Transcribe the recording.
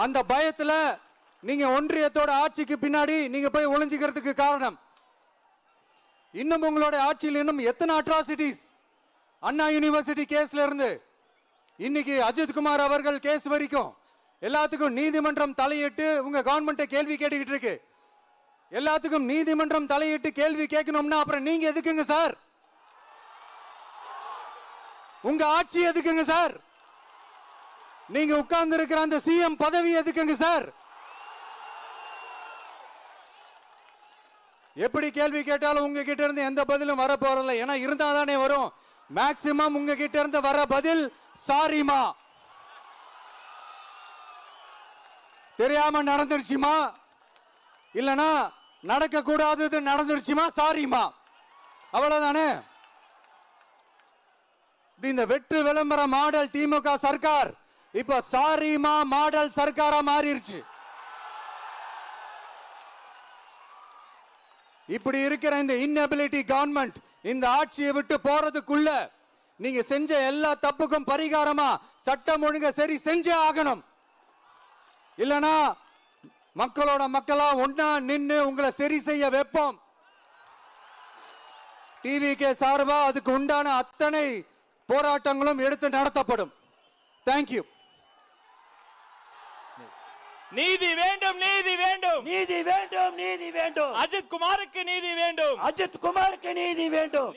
அந்த பயத்துல நீங்க ஒன்றியத்தோட ஆட்சிக்கு பின்னாடி நீங்க போய் ஒளிஞ்சுக்கிறதுக்கு காரணம். இன்னும் உங்களோட ஆட்சியில் இன்னும் எத்தனை அட்ராசிட்டிஸ், அண்ணா யூனிவர்சிட்டி கேஸ்ல இருந்து இன்னைக்கு அஜித் குமார் அவர்கள் கேஸ் வரைக்கும் எல்லாத்துக்கும் நீதிமன்றம் தலையிட்டு உங்க கவர்மெண்ட்டை கேள்வி கேட்டுக்கிட்டு இருக்கு. எல்லாத்துக்கும் நீதிமன்றம் தலையிட்டு கேள்வி கேட்கணும்னா அப்புறம் நீங்க எதுக்குங்க சார்? உங்க ஆட்சி எதுக்குங்க சார்? நீங்க உட்கார்ந்து இருக்கிற அந்த சிஎம் பதவி எதுக்குங்க சார்? எப்படி கேள்வி கேட்டாலும் உங்ககிட்ட இருந்து எந்த பதிலும் வர போறதில்லை. ஏன்னா இருந்தா தானே வரும். மேக்சிமம் உங்ககிட்ட இருந்து வர பதில் சாரிமா, தெரியாம நடந்துருச்சுமா, இல்லனா நடக்க கூடாதது நடந்துருச்சுமா, சாரிமா, அவ்வளவுதானே. இந்த வெற்று விளம்பர மாடல் திமுக சர்க்கார் இப்ப சாரிமா மாடல் சர்க்காரா மாறிடுச்சு. இப்படி இருக்கிற இந்த இன்எபிலிட்டி கவர்மெண்ட் இந்த ஆட்சியை விட்டு போறதுக்குள்ள நீங்க செஞ்ச எல்லா தப்புக்கும் பரிகாரமா சட்டம் ஒழுங்க சரி செஞ்சே ஆகணும். இல்லனா மக்களோட மக்களா ஒன்னா நின்னு உங்களை சரி செய்ய வைப்போம். டிவிகே சார்பா அதுக்கு உண்டான அத்தனை போராட்டங்களும் எடுத்து நடத்தப்படும். தேங்க்யூ. நீதி வேண்டும், நீதி வேண்டும், நீதி வேண்டும், நீதி வேண்டும். அஜித் குமாருக்கு நீதி வேண்டும், அஜித் குமாருக்கு நீதி வேண்டும்.